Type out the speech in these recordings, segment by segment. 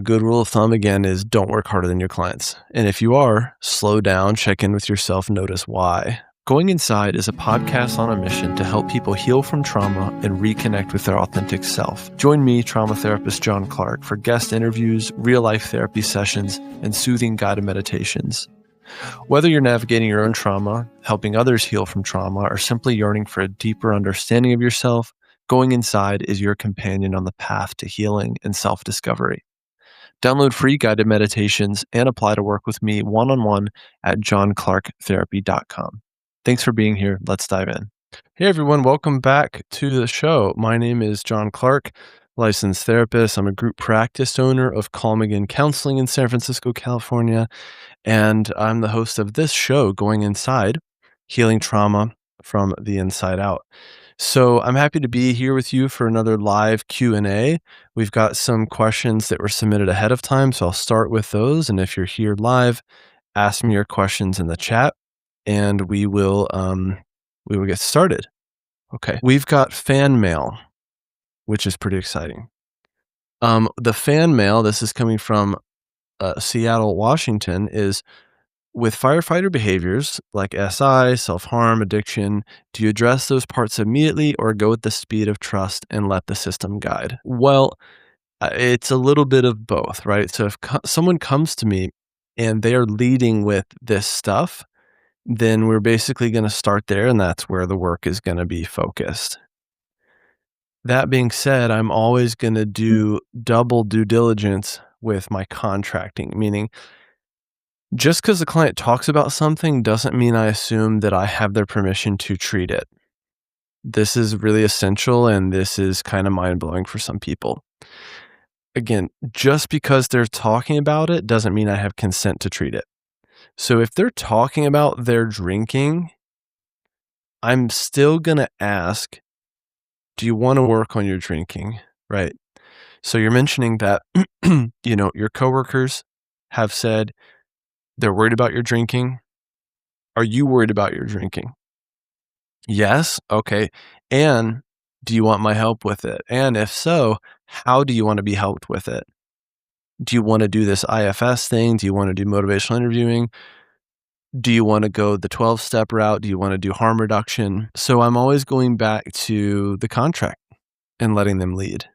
good rule of thumb again is don't work harder than your clients. And if you are, slow down, check in with yourself, notice why. Going Inside is a podcast on a mission to help people heal from trauma and reconnect with their authentic self. Join me, trauma therapist John Clarke, for guest interviews, real-life therapy sessions, and soothing guided meditations. Whether you're navigating your own trauma, helping others heal from trauma, or simply yearning for a deeper understanding of yourself, Going Inside is your companion on the path to healing and self-discovery. Download free guided meditations and apply to work with me one-on-one at johnclarketherapy.com. Thanks for being here. Let's dive in. Hey, everyone. Welcome back to the show. My name is John Clarke, licensed therapist. I'm a group practice owner of Calm Again Counseling in San Francisco, California. And I'm the host of this show, Going Inside, Healing Trauma from the Inside Out. So I'm happy to be here with you for another live Q&A. We've got some questions that were submitted ahead of time, so I'll start with those. And if you're here live, ask me your questions in the chat, and we will get started. Okay, we've got fan mail, which is pretty exciting. The fan mail, this is coming from Seattle, Washington, is: with firefighter behaviors like SI, self-harm, addiction, do you address those parts immediately or go with the speed of trust and let the system guide? Well, it's a little bit of both, right? So if someone comes to me and they are leading with this stuff, then we're basically going to start there, and that's where the work is going to be focused. That being said, I'm always going to do double due diligence with my contracting, meaning just because the client talks about something doesn't mean I assume that I have their permission to treat it. This is really essential, and this is kind of mind-blowing for some people. Again, just because they're talking about it doesn't mean I have consent to treat it. So if they're talking about their drinking, I'm still going to ask, do you want to work on your drinking, right? So you're mentioning that, your coworkers have said they're worried about your drinking. Are you worried about your drinking? Yes? Okay. And do you want my help with it? And if so, how do you want to be helped with it? Do you want to do this IFS thing? Do you want to do motivational interviewing? Do you want to go the 12-step route? Do you want to do harm reduction? So I'm always going back to the contract and letting them lead.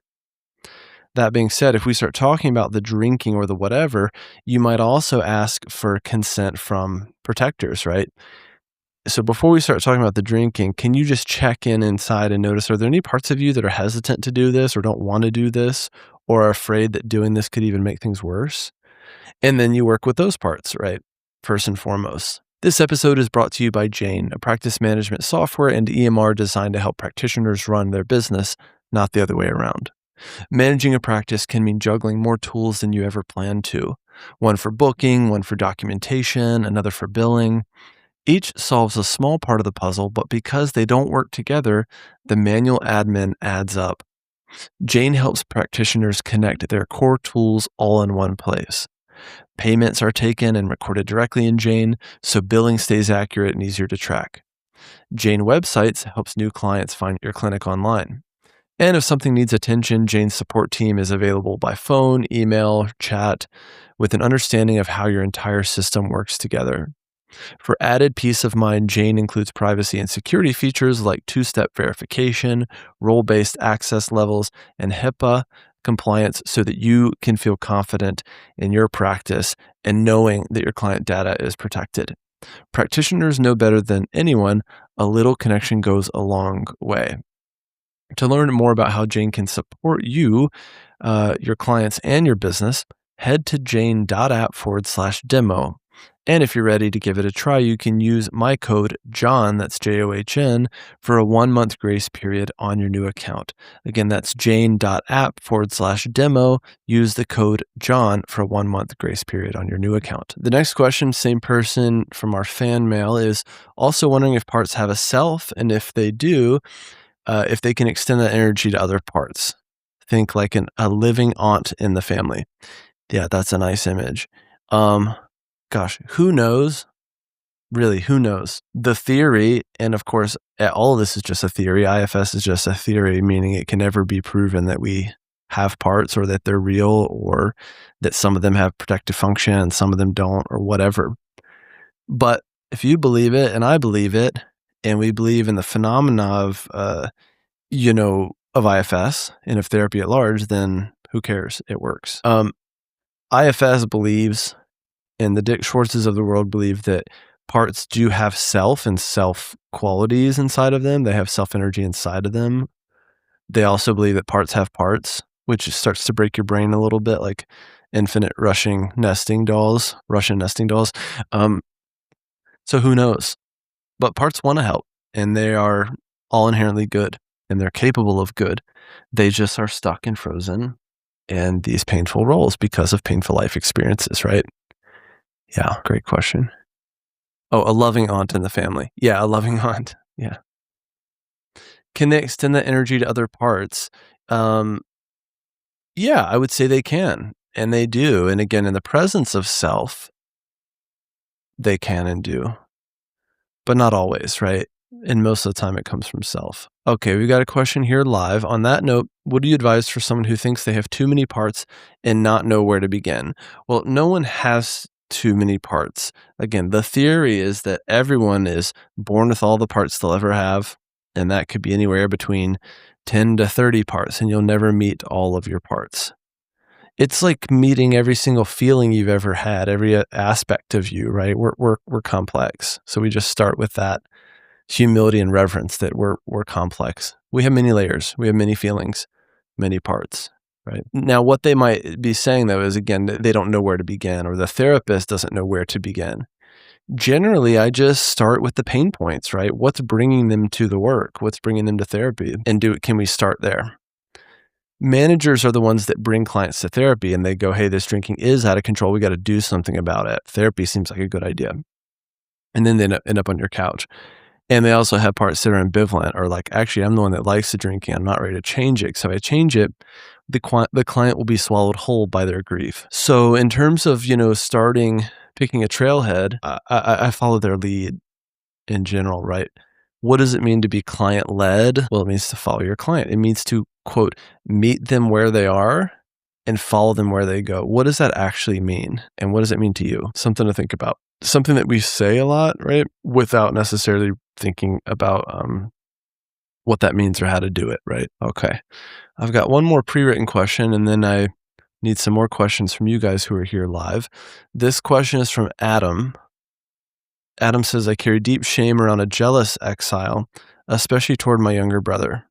That being said, if we start talking about the drinking or the whatever, you might also ask for consent from protectors, right? So before we start talking about the drinking, can you just check in inside and notice, are there any parts of you that are hesitant to do this or don't want to do this or are afraid that doing this could even make things worse? And then you work with those parts, right? First and foremost. This episode is brought to you by Jane, a practice management software and EMR designed to help practitioners run their business, not the other way around. Managing a practice can mean juggling more tools than you ever planned to. One for booking, one for documentation, another for billing. Each solves a small part of the puzzle, but because they don't work together, the manual admin adds up. Jane helps practitioners connect their core tools all in one place. Payments are taken and recorded directly in Jane, so billing stays accurate and easier to track. Jane Websites helps new clients find your clinic online. And if something needs attention, Jane's support team is available by phone, email, chat, with an understanding of how your entire system works together. For added peace of mind, Jane includes privacy and security features like two-step verification, role-based access levels, and HIPAA compliance so that you can feel confident in your practice and knowing that your client data is protected. Practitioners know better than anyone, a little connection goes a long way. To learn more about how Jane can support you, your clients, and your business, head to jane.app/demo. And if you're ready to give it a try, you can use my code JOHN, that's JOHN, for a 1-month grace period on your new account. Again, that's jane.app/demo. Use the code JOHN for a 1-month grace period on your new account. The next question, same person from our fan mail, is also wondering if parts have a self, and if they do, if they can extend that energy to other parts. Think like a living aunt in the family. Yeah, that's a nice image. Gosh, who knows? Really, who knows? The theory, and of course, all of this is just a theory. IFS is just a theory, meaning it can never be proven that we have parts or that they're real or that some of them have protective function and some of them don't or whatever. But if you believe it and I believe it, and we believe in the phenomena of IFS and of therapy at large, then who cares? It works. IFS believes, and the Dick Schwartzes of the world believe that parts do have self and self qualities inside of them. They have self energy inside of them. They also believe that parts have parts, which starts to break your brain a little bit, like infinite Russian nesting dolls. So who knows? But parts want to help, and they are all inherently good, and they're capable of good. They just are stuck and frozen in these painful roles because of painful life experiences, right? Yeah, great question. Oh, a loving aunt in the family. Yeah, a loving aunt. Yeah. Can they extend that energy to other parts? Um, yeah, I would say they can, and they do. And again, in the presence of self, they can and do, but not always, right? And most of the time it comes from self. Okay, we got a question here live. On that note, what do you advise for someone who thinks they have too many parts and not know where to begin? Well, no one has too many parts. Again, the theory is that everyone is born with all the parts they'll ever have, and that could be anywhere between 10 to 30 parts, and you'll never meet all of your parts. It's like meeting every single feeling you've ever had, every aspect of you, right? We're complex. So we just start with that humility and reverence that we're complex. We have many layers. We have many feelings, many parts, right? Now, what they might be saying, though, is, again, they don't know where to begin, or the therapist doesn't know where to begin. Generally, I just start with the pain points, right? What's bringing them to the work? What's bringing them to therapy? And can we start there? Managers are the ones that bring clients to therapy, and they go, hey, this drinking is out of control. We got to do something about it. Therapy seems like a good idea. And then they end up on your couch. And they also have parts that are ambivalent, or like, actually, I'm the one that likes the drinking. I'm not ready to change it. So if I change it, the client will be swallowed whole by their grief. So in terms of, picking a trailhead, I follow their lead in general, right? What does it mean to be client-led? Well, it means to follow your client. It means to, quote, meet them where they are and follow them where they go. What does that actually mean? And what does it mean to you? Something to think about. Something that we say a lot, right? Without necessarily thinking about what that means or how to do it, right? Okay. I've got one more pre-written question, and then I need some more questions from you guys who are here live. This question is from Adam. Adam says, I carry deep shame around a jealous exile, especially toward my younger brother.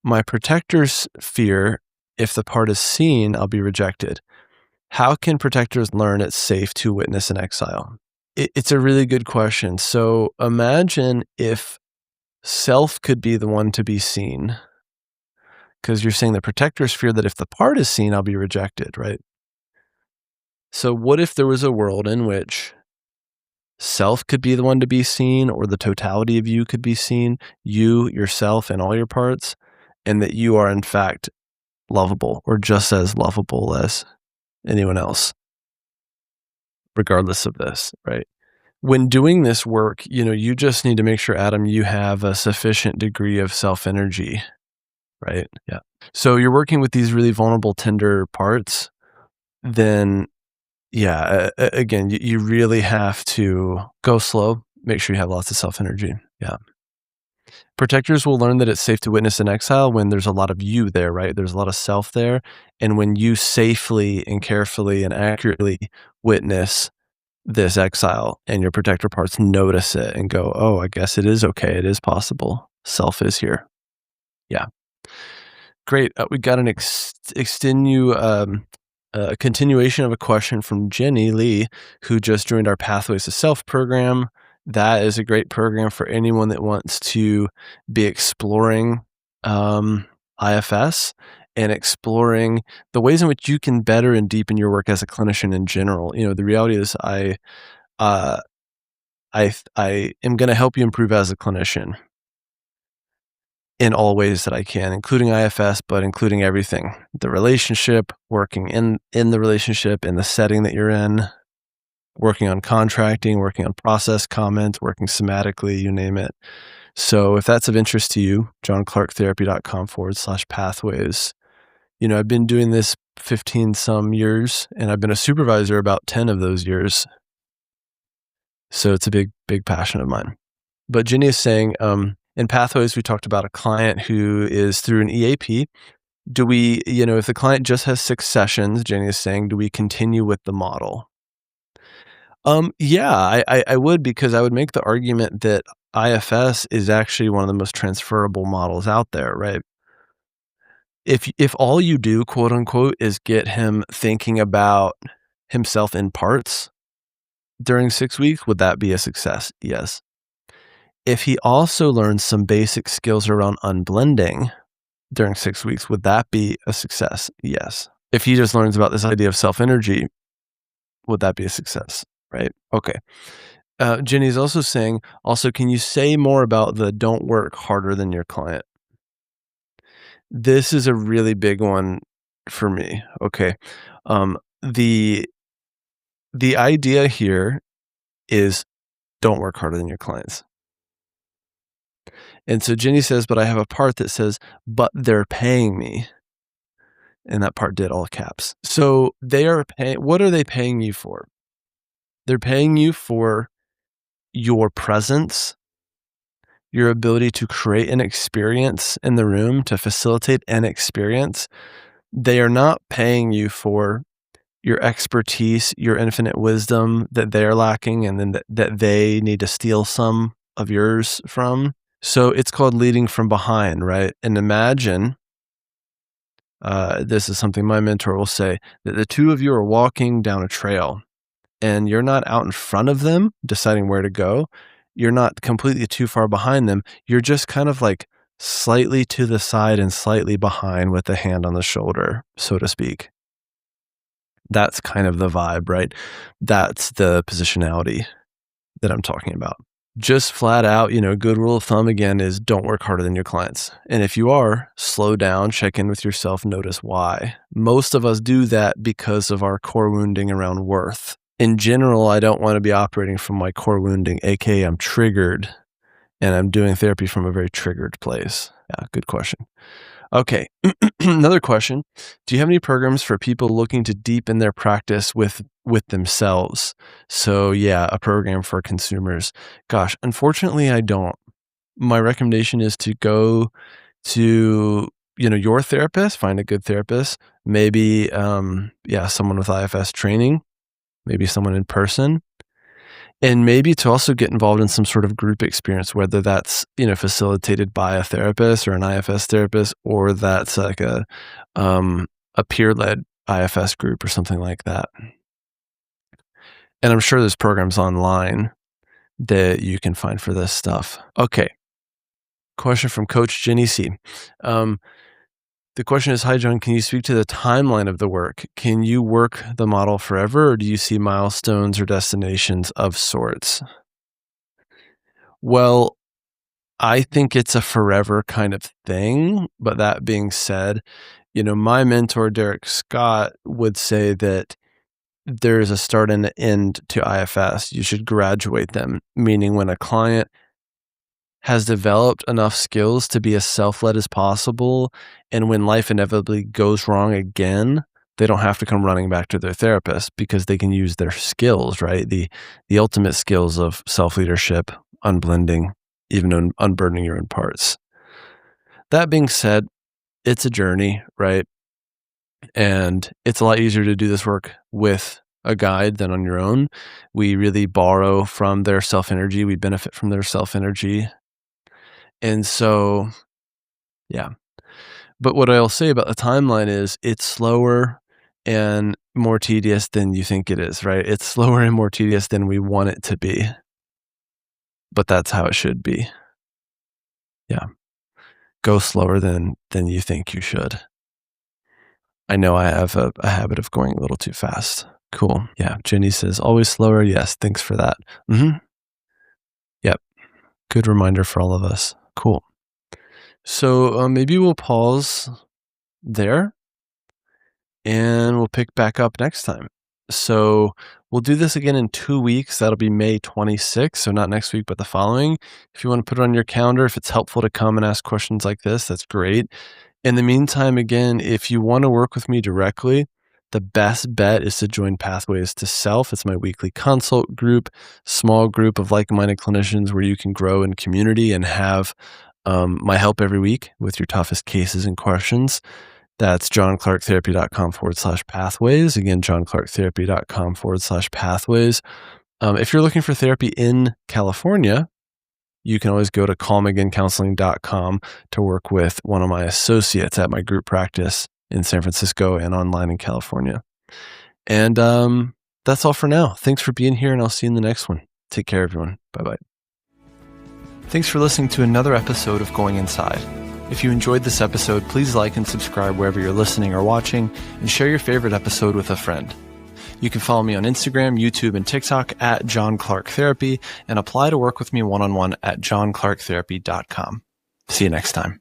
My protectors fear if the part is seen, I'll be rejected. How can protectors learn it's safe to witness an exile? It's a really good question. So imagine if self could be the one to be seen, because you're saying the protectors fear that if the part is seen, I'll be rejected, right? So what if there was a world in which self could be the one to be seen, or the totality of you could be seen, you, yourself, and all your parts, and that you are in fact lovable, or just as lovable as anyone else, regardless of this, right? When doing this work, you just need to make sure, Adam, you have a sufficient degree of self-energy, right? Yeah. So you're working with these really vulnerable, tender parts, then yeah, again, you really have to go slow. Make sure you have lots of self-energy. Yeah. Protectors will learn that it's safe to witness an exile when there's a lot of you there, right? There's a lot of self there. And when you safely and carefully and accurately witness this exile, and your protector parts notice it and go, oh, I guess it is okay. It is possible. Self is here. Yeah. Great. We got an a continuation of a question from Jenny Lee, who just joined our Pathways to Self program. That is a great program for anyone that wants to be exploring IFS and exploring the ways in which you can better and deepen your work as a clinician in general. The reality is uh, I am going to help you improve as a clinician in all ways that I can, including IFS, but including everything. The relationship, working in the relationship, in the setting that you're in, working on contracting, working on process comments, working somatically, you name it. So if that's of interest to you, johnclarketherapy.com/pathways. I've been doing this 15 some years, and I've been a supervisor about 10 of those years. So it's a big, big passion of mine. But Jenny is saying, in Pathways, we talked about a client who is through an EAP. Do we, if the client just has 6 sessions, Jenny is saying, do we continue with the model? Yeah, I would, because I would make the argument that IFS is actually one of the most transferable models out there, right? If all you do, quote unquote, is get him thinking about himself in parts during 6 weeks, would that be a success? Yes. If he also learns some basic skills around unblending during 6 weeks, would that be a success? Yes. If he just learns about this idea of self-energy, would that be a success? Right? Okay. Jenny's also saying, can you say more about the don't work harder than your client? This is a really big one for me. Okay. Um, the the idea here is don't work harder than your clients. And so Jenny says, but I have a part that says, but they're paying me. And that part did all caps. So they are paying, what are they paying you for? They're paying you for your presence, your ability to create an experience in the room, to facilitate an experience. They are not paying you for your expertise, your infinite wisdom that they're lacking, and then that they need to steal some of yours from. So it's called leading from behind, right? And imagine, this is something my mentor will say, that the two of you are walking down a trail and you're not out in front of them deciding where to go. You're not completely too far behind them. You're just kind of like slightly to the side and slightly behind with a hand on the shoulder, so to speak. That's kind of the vibe, right? That's the positionality that I'm talking about. Just flat out, good rule of thumb again is don't work harder than your clients. And if you are, slow down, check in with yourself, notice why. Most of us do that because of our core wounding around worth. In general, I don't want to be operating from my core wounding, aka I'm triggered, and I'm doing therapy from a very triggered place. Yeah, good question. Okay, another question. Do you have any programs for people looking to deepen their practice with themselves? So yeah, a program for consumers. Gosh, unfortunately, I don't. My recommendation is to go to your therapist, find a good therapist, maybe someone with IFS training, maybe someone in person. And maybe to also get involved in some sort of group experience, whether that's, facilitated by a therapist or an IFS therapist, or that's like a peer-led IFS group or something like that. And I'm sure there's programs online that you can find for this stuff. Okay. Question from Coach Jenny C. The question is, hi, John, can you speak to the timeline of the work? Can you work the model forever, or do you see milestones or destinations of sorts? Well, I think it's a forever kind of thing. But that being said, my mentor, Derek Scott, would say that there's a start and an end to IFS. You should graduate them, meaning when a client has developed enough skills to be as self-led as possible, and when life inevitably goes wrong again, they don't have to come running back to their therapist because they can use their skills, right? The ultimate skills of self-leadership, unblending, even unburdening your own parts. That being said, it's a journey, right? And it's a lot easier to do this work with a guide than on your own. We really borrow from their self-energy. We benefit from their self-energy. And so, yeah. But what I'll say about the timeline is it's slower and more tedious than you think it is, right? It's slower and more tedious than we want it to be. But that's how it should be. Yeah. Go slower than you think you should. I know I have a habit of going a little too fast. Cool. Yeah. Jenny says, always slower. Yes. Thanks for that. Yep. Good reminder for all of us. Cool. So maybe we'll pause there and we'll pick back up next time. So we'll do this again in 2 weeks. That'll be May 26th. So not next week, but the following. If you want to put it on your calendar, if it's helpful to come and ask questions like this, that's great. In the meantime, again, if you want to work with me directly, the best bet is to join Pathways to Self. It's my weekly consult group, small group of like-minded clinicians where you can grow in community and have my help every week with your toughest cases and questions. That's johnclarketherapy.com/pathways. Again, johnclarketherapy.com/pathways. If you're looking for therapy in California, you can always go to calmagaincounseling.com to work with one of my associates at my group practice in San Francisco and online in California. And that's all for now. Thanks for being here, and I'll see you in the next one. Take care, everyone. Bye-bye. Thanks for listening to another episode of Going Inside. If you enjoyed this episode, please like and subscribe wherever you're listening or watching, and share your favorite episode with a friend. You can follow me on Instagram, YouTube, and TikTok at John Clarke Therapy, and apply to work with me one-on-one at johnclarketherapy.com. See you next time.